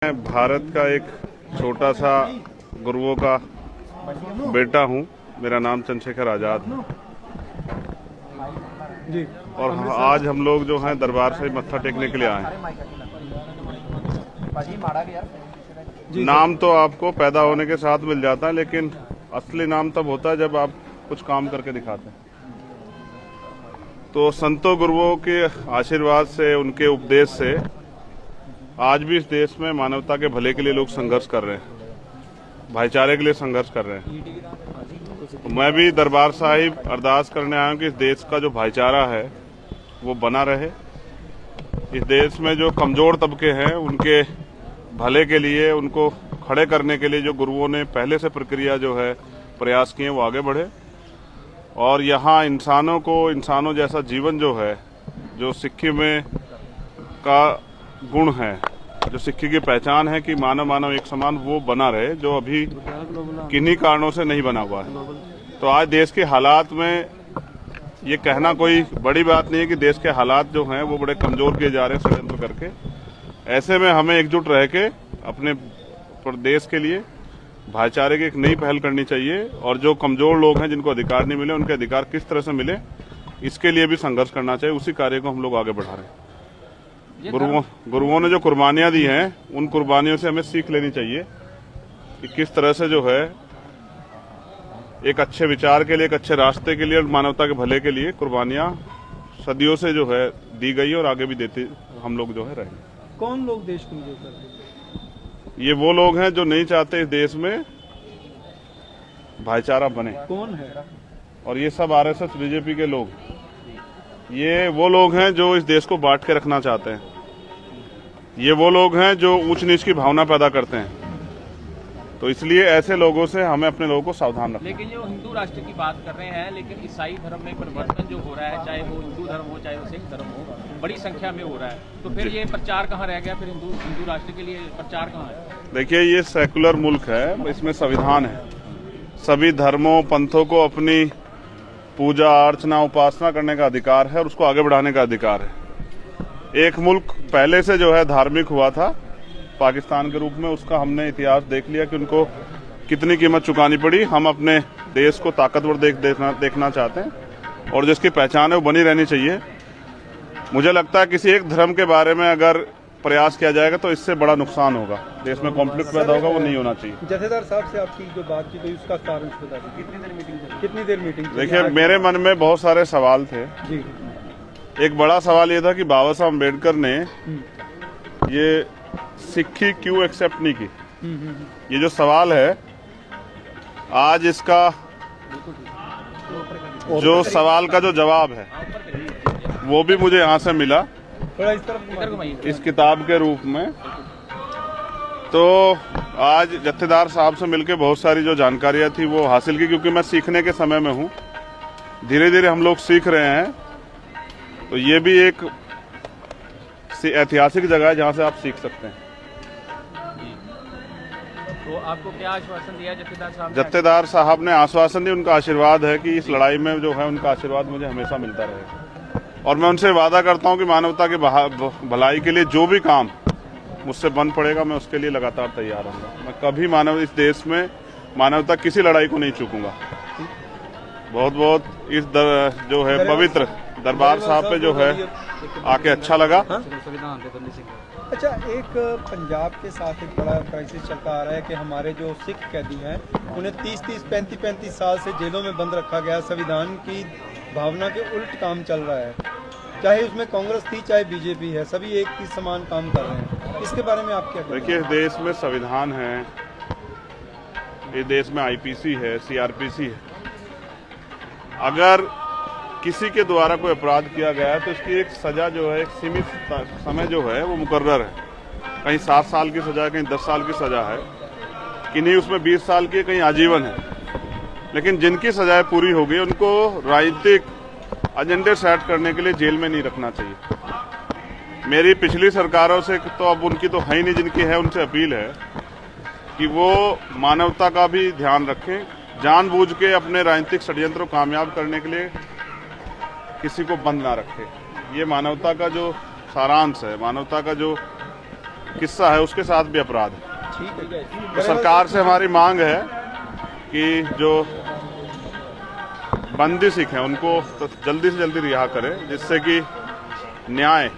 मैं भारत का एक छोटा सा गुरुओं का बेटा हूँ। मेरा नाम चंद्रशेखर आजाद है जी। और आज हम लोग जो हैं दरबार से मत्था टेकने के लिए आए हैं। नाम तो आपको पैदा होने के साथ मिल जाता है, लेकिन असली नाम तब होता है जब आप कुछ काम करके दिखाते हैं। तो संतों गुरुओं के आशीर्वाद से, उनके उपदेश से आज भी इस देश में मानवता के भले के लिए लोग संघर्ष कर रहे हैं, भाईचारे के लिए संघर्ष कर रहे हैं। तो मैं भी दरबार साहिब अरदास करने आया हूं कि इस देश का जो भाईचारा है वो बना रहे। इस देश में जो कमजोर तबके हैं उनके भले के लिए, उनको खड़े करने के लिए जो गुरुओं ने पहले से प्रक्रिया जो है प्रयास किए वो आगे बढ़े। और यहाँ इंसानों को, इंसानों जैसा जीवन जो है, जो सिक्खी में का गुण है, जो सिक्खी की पहचान है कि मानव मानव एक समान, वो बना रहे, जो अभी किन्हीं कारणों से नहीं बना हुआ है। तो आज देश के हालात में ये कहना कोई बड़ी बात नहीं है कि देश के हालात जो हैं वो बड़े कमजोर किए जा रहे हैं षड्यंत्र करके। ऐसे में हमें एकजुट रह के अपने प्रदेश के लिए भाईचारे की एक नई पहल करनी चाहिए और जो कमजोर लोग हैं, जिनको अधिकार नहीं मिले, उनके अधिकार किस तरह से मिले, इसके लिए भी संघर्ष करना चाहिए। उसी कार्य को हम लोग आगे बढ़ा रहे हैं। गुरुओं ने जो कुर्बानियां दी हैं, उन कुर्बानियों से हमें सीख लेनी चाहिए कि किस तरह से जो है एक अच्छे विचार के लिए, एक अच्छे रास्ते के लिए और मानवता के भले के लिए कुर्बानियां सदियों से जो है दी गई और आगे भी देते हम लोग जो है रहेंगे। कौन लोग देश कमजोर कर रहे हैं? ये वो लोग हैं जो नहीं चाहते इस देश में भाईचारा बने। कौन है? और ये सब आरएसएस बीजेपी के लोग, ये वो लोग हैं जो इस देश को बांट के रखना चाहते हैं। ये वो लोग हैं जो ऊंच नीच की भावना पैदा करते हैं। तो इसलिए ऐसे लोगों से हमें अपने लोगों को सावधान रखना। लेकिन जो हिंदू राष्ट्र की बात कर रहे हैं, लेकिन ईसाई धर्म में परिवर्तन जो हो रहा है, चाहे वो हिंदू धर्म हो चाहे वो सिख धर्म हो, बड़ी संख्या में हो रहा है। तो फिर ये प्रचार कहाँ रह गया? फिर हिंदू राष्ट्र के लिए प्रचार कहाँ है? देखिए, ये सेकुलर मुल्क है, इसमें संविधान है। सभी धर्मों, पंथों को अपनी पूजा अर्चना, उपासना करने का अधिकार है और उसको आगे बढ़ाने का अधिकार है। एक मुल्क पहले से जो है धार्मिक हुआ था, पाकिस्तान के रूप में, उसका हमने इतिहास देख लिया कि उनको कितनी कीमत चुकानी पड़ी। हम अपने देश को ताकतवर देखना चाहते हैं और जिसकी पहचान है वो बनी रहनी चाहिए। मुझे लगता है किसी एक धर्म के बारे में अगर प्रयास किया जाएगा तो इससे बड़ा नुकसान होगा, देश में कॉन्फ्लिक्ट पैदा होगा, वो नहीं होना चाहिए। जथेदार साहब से आपकी जो बातचीत हुई उसका कारण बता दीजिए। कितनी देर मीटिंग? देखिए, मेरे मन में बहुत सारे सवाल थे जी। एक बड़ा सवाल ये था कि बाबा साहब अम्बेडकर ने ये सिक्खी क्यों एक्सेप्ट नहीं की। ये जो सवाल है, आज इसका जो सवाल का जो जवाब है वो भी मुझे यहाँ से मिला, थोड़ा इस तरफ इस किताब के रूप में। तो आज जत्थेदार साहब से मिलके बहुत सारी जो जानकारियां थी वो हासिल की, क्योंकि मैं सीखने के समय में हूँ। धीरे धीरे हम लोग सीख रहे हैं। तो ये भी एक ऐतिहासिक जगह है जहाँ से आप सीख सकते हैं। तो आपको क्या आश्वासन दिया जत्थेदार साहब? जत्थेदार साहब ने आश्वासन दिया, उनका आशीर्वाद है कि इस लड़ाई में जो है उनका आशीर्वाद मुझे हमेशा मिलता रहेगा। और मैं उनसे वादा करता हूं कि मानवता की भलाई के लिए जो भी काम मुझसे बन पड़ेगा, मैं उसके लिए लगातार तैयार रहूंगा। मैं कभी इस देश में मानवता किसी लड़ाई को नहीं चूकूंगा। बहुत बहुत इस जो है पवित्र दरबार साहब पे जो है आके अच्छा लगा। अच्छा, एक पंजाब के साथ एक बड़ा क्राइसिस चलता आ रहा है कि हमारे जो सिख कैदी हैं उन्हें 30-30, 35-35 साल से जेलों में बंद रखा गया। संविधान की भावना के उल्ट काम चल रहा है। चाहे उसमें कांग्रेस थी चाहे बीजेपी है, सभी एक ही समान काम कर रहे हैं। इसके बारे में आप क्या कहते हैं? देखिए, देश में संविधान है, इस देश में आईपीसी है, सीआरपीसी है। अगर किसी के द्वारा कोई अपराध किया गया है तो इसकी एक सजा जो है, एक सीमित समय जो है वो मुकर्रर है। कहीं 7 साल की सजा है, कहीं 10 साल की सजा है, किन्हीं उसमें 20 साल की, कहीं आजीवन है। लेकिन जिनकी सजाएं पूरी हो गई उनको राजनीतिक एजेंडे सेट करने के लिए जेल में नहीं रखना चाहिए। मेरी पिछली सरकारों से तो, अब उनकी तो है ही नहीं, जिनकी है उनसे अपील है कि वो मानवता का भी ध्यान रखें, जानबूझ के अपने राजनीतिक षड्यंत्र को कामयाब करने के लिए किसी को बंद ना रखे। ये मानवता का जो सारांश है, मानवता का जो किस्सा है उसके साथ भी अपराध है। ठीक है। तो सरकार से हमारी मांग है कि जो बंदी सिख हैं उनको तो जल्दी से जल्दी रिहा करें, जिससे कि न्याय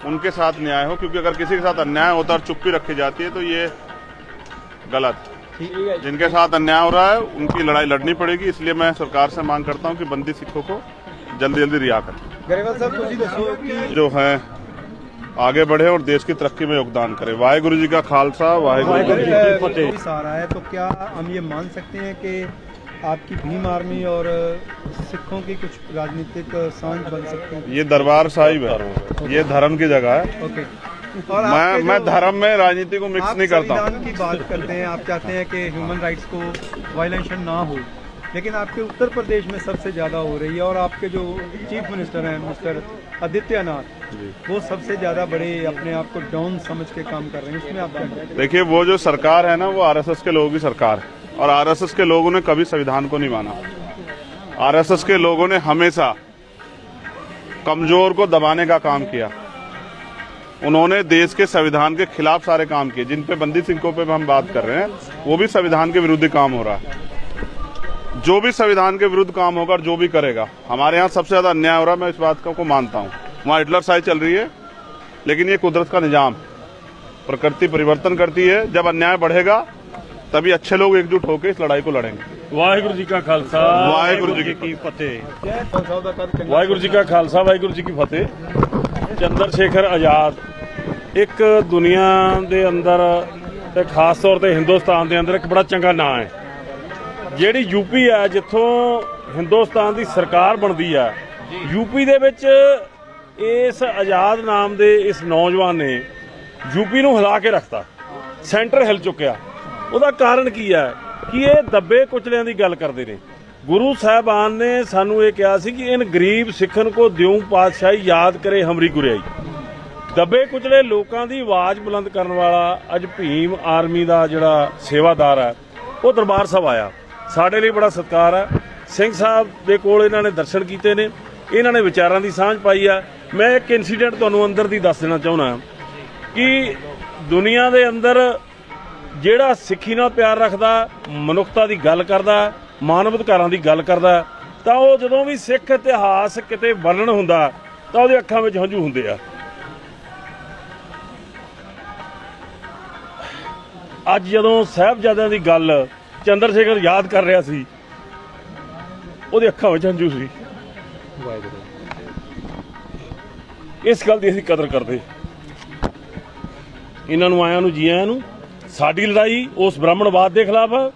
उनके साथ न्याय हो, क्योंकि अगर किसी के साथ अन्याय होता है और चुप्पी रखी जाती है तो ये गलत। जिनके साथ अन्याय हो रहा है उनकी लड़ाई लड़नी पड़ेगी, इसलिए मैं सरकार से मांग करता हूं कि बंदी सिखों को जल्दी जल्दी रिहा करें। गरेवाल साहब तुझी दसो कि जो है आगे बढ़े और देश की तरक्की में योगदान करे। वाहेगुरु जी का खालसा, वाहेगुरु जी की फतेह। आ रहा है तो क्या हम ये मान सकते हैं कि आपकी भीम आर्मी और सिखों की कुछ राजनीतिक सांझ बन सकती है? ये दरबार साहिब है, ये धर्म की जगह है। ओके। और मैं धर्म में राजनीति को मिक्स नहीं करता हूँ। संविधान की बात करते हैं, आप चाहते हैं कि ह्यूमन राइट्स को वायलेशन ना हो, लेकिन आपके उत्तर प्रदेश में सबसे ज्यादा हो रही है और आपके जो चीफ मिनिस्टर हैं मिस्टर आदित्यनाथ, वो सबसे ज्यादा बड़े अपने आप को डाउन समझ के काम कर रहे हैं। इसमें आप क्या कहते हैं? देखिए, वो जो सरकार है ना, वो आरएसएस के लोगों की सरकार है और आरएसएस के लोगों ने कभी संविधान को नहीं माना। आरएसएस के लोगों ने हमेशा कमजोर को दबाने का काम किया। उन्होंने देश के संविधान के खिलाफ सारे काम किए। जिन पे बंदी सिखों पे हम बात कर रहे हैं, वो भी संविधान के विरुद्ध काम हो रहा है। जो भी संविधान के विरुद्ध काम होगा और जो भी करेगा, हमारे यहाँ सबसे ज्यादा अन्याय हो रहा है, मैं इस बात को मानता हूँ। वहाँ हिटलरशाही चल रही है, लेकिन ये कुदरत का निजाम, प्रकृति परिवर्तन करती है। जब अन्याय बढ़ेगा तभी अच्छे लोग एकजुट होकर इस लड़ाई को लड़ेंगे। वाहिगुरु जी का खालसा, वाहिगुरु जी की फतेह। वाहिगुरु जी का खालसा, वाहिगुरु जी की फतेह। चंद्र शेखर आजाद एक दुनिया ਦੇ ਅੰਦਰ ਤੇ ਖਾਸ ਤੌਰ ਤੇ ਹਿੰਦੁਸਤਾਨ ਦੇ ਅੰਦਰ ਇੱਕ ਬੜਾ ਚੰਗਾ ਨਾਂ ਹੈ। ਜਿਹੜੀ ਯੂਪੀ ਹੈ, ਜਿੱਥੋਂ ਹਿੰਦੁਸਤਾਨ ਦੀ ਸਰਕਾਰ ਬਣਦੀ ਹੈ, ਯੂਪੀ ਦੇ ਵਿੱਚ ਇਸ ਆਜ਼ਾਦ ਨਾਮ ਦੇ ਇਸ ਨੌਜਵਾਨ ਨੇ ਯੂਪੀ ਨੂੰ ਹਿਲਾ ਕੇ ਰੱਖਤਾ। ਸੈਂਟਰ ਹਿਲ ਚੁੱਕਿਆ। ਉਹਦਾ ਕਾਰਨ ਕੀ ਹੈ ਕਿ ਇਹ ਦੱਬੇ ਕੁਚਲਿਆਂ ਦੀ ਗੱਲ ਕਰਦੇ ਨੇ। ਗੁਰੂ ਸਾਹਿਬਾਨ ਨੇ ਸਾਨੂੰ ਇਹ ਕਿਹਾ ਸੀ ਕਿ ਇਨ ਗਰੀਬ ਸਿੱਖਨ ਕੋ ਦਿਉ ਪਾਤਸ਼ਾਹੀ ਯਾਦ ਕਰੇ ਹਮਰੀ ਗੁਰਿਆਈ। ਦੱਬੇ ਕੁਚਲੇ ਲੋਕਾਂ ਦੀ ਆਵਾਜ਼ ਬੁਲੰਦ ਕਰਨ ਵਾਲਾ ਅੱਜ ਭੀਮ ਆਰਮੀ ਦਾ ਜਿਹੜਾ ਸੇਵਾਦਾਰ ਹੈ, ਉਹ ਦਰਬਾਰ ਸਾਹਿਬ ਆਇਆ। ਸਾਡੇ ਲਈ ਬੜਾ ਸਤਿਕਾਰ ਹੈ। ਸਿੰਘ ਸਾਹਿਬ ਦੇ ਕੋਲ ਇਹਨਾਂ ਨੇ ਦਰਸ਼ਨ ਕੀਤੇ ਨੇ, ਇਹਨਾਂ ਨੇ ਵਿਚਾਰਾਂ ਦੀ ਸਾਂਝ ਪਾਈ ਆ। ਮੈਂ ਇੱਕ ਇਨਸੀਡੈਂਟ ਤੁਹਾਨੂੰ ਅੰਦਰ ਦੀ ਦੱਸ ਦੇਣਾ ਚਾਹੁੰਦਾ ਕਿ ਦੁਨੀਆ ਦੇ ਅੰਦਰ ਜਿਹੜਾ ਸਿੱਖੀ ਨਾਲ ਪਿਆਰ ਰੱਖਦਾ, ਮਨੁੱਖਤਾ ਦੀ ਗੱਲ ਕਰਦਾ, ਮਾਨਵ ਅਧਿਕਾਰਾਂ ਦੀ ਗੱਲ ਕਰਦਾ, ਤਾਂ ਉਹ ਜਦੋਂ ਵੀ ਸਿੱਖ ਇਤਿਹਾਸ ਕਿਤੇ ਵਰਣਨ ਹੁੰਦਾ ਤਾਂ ਉਹਦੇ ਅੱਖਾਂ ਵਿੱਚ ਹੰਝੂ ਹੁੰਦੇ ਆ। ਅੱਜ ਜਦੋਂ ਸਾਹਿਬਜ਼ਾਦਿਆਂ ਦੀ ਗੱਲ ਚੰਦਰ ਸ਼ੇਖਰ ਯਾਦ ਕਰ ਰਿਹਾ ਸੀ, ਉਹਦੇ ਅੱਖਾਂ ਵਿੱਚ ਹੰਝੂ ਸੀ। ਇਸ ਗੱਲ ਦੀ ਅਸੀਂ ਕਦਰ ਕਰਦੇ। ਇਹਨਾਂ ਨੂੰ ਆਇਆਂ ਨੂੰ ਜੀ ਆਇਆਂ ਨੂੰ। ਸਾਡੀ ਲੜਾਈ ਉਸ ਬ੍ਰਾਹਮਣਵਾਦ ਦੇ ਖਿਲਾਫ ਹੈ,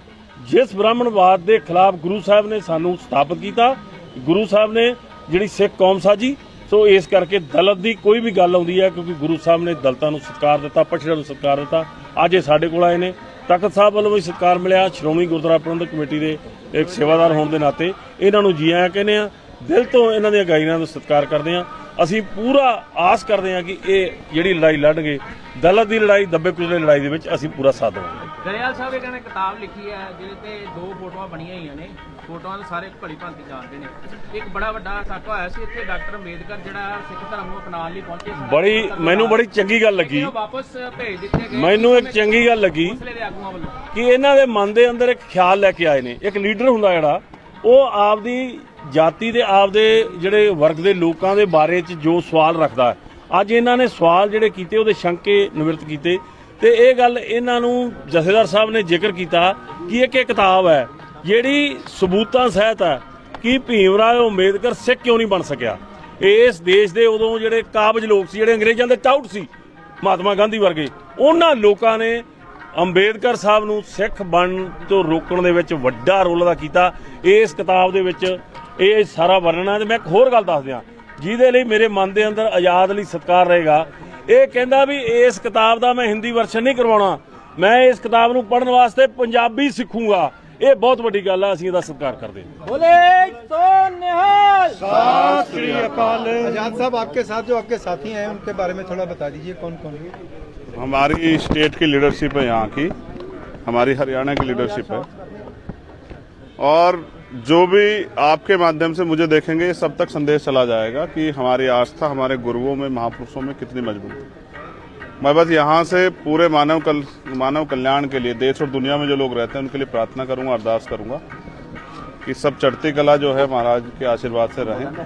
ਜਿਸ ਬ੍ਰਾਹਮਣਵਾਦ ਦੇ ਖਿਲਾਫ ਗੁਰੂ ਸਾਹਿਬ ਨੇ ਸਾਨੂੰ ਸਥਾਪਿਤ ਕੀਤਾ। ਗੁਰੂ ਸਾਹਿਬ ਨੇ ਜਿਹੜੀ ਸਿੱਖ ਕੌਮ ਸਾਜੀ। ਸੋ ਇਸ ਕਰਕੇ ਦਲਿਤ ਦੀ ਕੋਈ ਵੀ ਗੱਲ ਆਉਂਦੀ ਹੈ, ਕਿਉਂਕਿ ਗੁਰੂ ਸਾਹਿਬ ਨੇ ਦਲਿਤਾਂ ਨੂੰ ਸਤਿਕਾਰ ਦਿੱਤਾ, ਪਛੜਿਆਂ ਨੂੰ ਸਤਿਕਾਰ ਦਿੱਤਾ। ਅੱਜ ਇਹ ਸਾਡੇ ਕੋਲ ਆਏ ਨੇ, ਤਖਤ ਸਾਹਿਬ ਵੱਲੋਂ ਵੀ ਸਤਿਕਾਰ ਮਿਲਿਆ। ਸ਼੍ਰੋਮਣੀ ਗੁਰਦੁਆਰਾ ਪ੍ਰਬੰਧਕ ਕਮੇਟੀ ਦੇ ਇੱਕ ਸੇਵਾਦਾਰ ਹੋਣ ਦੇ ਨਾਤੇ ਇਹਨਾਂ ਨੂੰ ਜੀ ਆਇਆਂ ਕਹਿੰਦੇ ਆ। ਦਿਲ ਤੋਂ ਇਹਨਾਂ ਦੀਆਂ ਗਾਇਨਾਂ ਦਾ ਸਤਿਕਾਰ ਕਰਦੇ ਆ। ਅਸੀਂ ਪੂਰਾ ਆਸ ਕਰਦੇ ਹਾਂ ਕਿ ਇਹ ਜਿਹੜੀ ਲੜਾਈ ਲੜਨਗੇ, ਦਲਿਤ ਦੀ ਲੜਾਈ, ਦੱਬੇ ਕੁਚਲੇ ਲੜਾਈ ਦੇ ਵਿੱਚ ਅਸੀਂ ਪੂਰਾ ਸਾਥ ਦੇਵਾਂਗੇ। गरेवाल साहब एक ने किताब लिखी है जिहदे दो फोटोआं बणियां होईयां ने। फोटोआं तो सारे भली भांति जानते ने। एक बड़ा वड्डा साका होया सी इत्थे डॉक्टर अंबेडकर जिहड़ा सिख धर्म नूं अपनाउण लई पहुंचे सी। बड़ी मैनूं बड़ी चंगी गल लगी, वापस भेज दित्ते गए। मैनूं एक चंगी गल लगी उसले दे आगूआं वल्लों कि इन्हां दे मन दे अंदर एक ख्याल लैके आए ने। एक लीडर हुंदा जिहड़ा ਉਹ ਆਪਦੀ ਜਾਤੀ ਦੇ ਆਪਦੇ ਜਿਹੜੇ ਵਰਗ ਦੇ ਲੋਕਾਂ ਦੇ ਬਾਰੇ 'ਚ ਜੋ ਸਵਾਲ ਰੱਖਦਾ, ਅੱਜ ਇਹਨਾਂ ਨੇ ਸਵਾਲ ਜਿਹੜੇ ਕੀਤੇ ਉਹਦੇ ਸ਼ੰਕੇ ਨਿਵਰਤ ਕੀਤੇ। ਤੇ ਇਹ ਗੱਲ ਇਹਨਾਂ ਨੂੰ ਜਥੇਦਾਰ ਸਾਹਿਬ ਨੇ ਜ਼ਿਕਰ ਕੀਤਾ ਕਿ ਇੱਕ ਕਿਤਾਬ ਹੈ ਜਿਹੜੀ ਸਬੂਤਾਂ ਸਹਿਤ ਹੈ ਕਿ ਭੀਮ ਰਾਓ ਅੰਬੇਦਕਰ ਸਿੱਖ ਕਿਉਂ ਨਹੀਂ ਬਣ ਸਕਿਆ। ਇਸ ਦੇਸ਼ ਦੇ ਉਦੋਂ ਜਿਹੜੇ ਕਾਬਜ ਲੋਕ ਸੀ, ਜਿਹੜੇ ਅੰਗਰੇਜ਼ਾਂ ਦੇ ਟਾਊਟ ਸੀ, ਮਹਾਤਮਾ ਗਾਂਧੀ ਵਰਗੇ, ਉਹਨਾਂ ਲੋਕਾਂ ਨੇ ਅੰਬੇਦਕਰ ਸਾਹਿਬ ਨੂੰ ਸਿੱਖ ਬਣਨ ਤੋਂ ਰੋਕਣ ਦੇ ਵਿੱਚ ਵੱਡਾ ਰੋਲ ਅਦਾ ਕੀਤਾ। ਇਸ ਕਿਤਾਬ ਦੇ ਵਿੱਚ ਇਹ ਸਾਰਾ ਵਰਣਨ ਹੈ। ਤੇ ਮੈਂ ਇੱਕ ਹੋਰ ਗੱਲ ਦੱਸ ਦਿਆਂ ਜਿਹਦੇ ਲਈ ਮੇਰੇ ਮਨ ਦੇ ਅੰਦਰ ਆਜ਼ਾਦ ਲਈ ਸਤਿਕਾਰ ਰਹੇਗਾ। ਇਹ ਕਹਿੰਦਾ ਵੀ ਇਸ ਕਿਤਾਬ ਦਾ ਮੈਂ ਹਿੰਦੀ ਵਰਸ਼ਨ ਨਹੀਂ ਕਰਵਾਉਣਾ, ਮੈਂ ਇਸ ਕਿਤਾਬ ਨੂੰ ਪੜ੍ਹਨ ਵਾਸਤੇ ਪੰਜਾਬੀ ਸਿੱਖੂੰਗਾ। ਇਹ ਬਹੁਤ ਵੱਡੀ ਗੱਲ ਆ, ਅਸੀਂ ਇਹਦਾ ਸਤਿਕਾਰ ਕਰਦੇ ਹਾਂ। आजाद साहब, आपके साथ जो आपके साथी हैं उनके बारे में थोड़ा बता दीजिए, कौन कौन है? हमारी स्टेट की लीडरशिप है, यहाँ की हमारी हरियाणा की लीडरशिप है, और जो भी आपके माध्यम से मुझे देखेंगे सब तक संदेश चला जाएगा कि हमारी आस्था हमारे गुरुओं में, महापुरुषों में कितनी मजबूत है। मैं बस यहाँ से पूरे मानव कल्याण के लिए देश और दुनिया में जो लोग रहते हैं उनके लिए प्रार्थना करूंगा, अरदास करूंगा कि सब चढ़ती कला जो है महाराज के आशीर्वाद से रहें।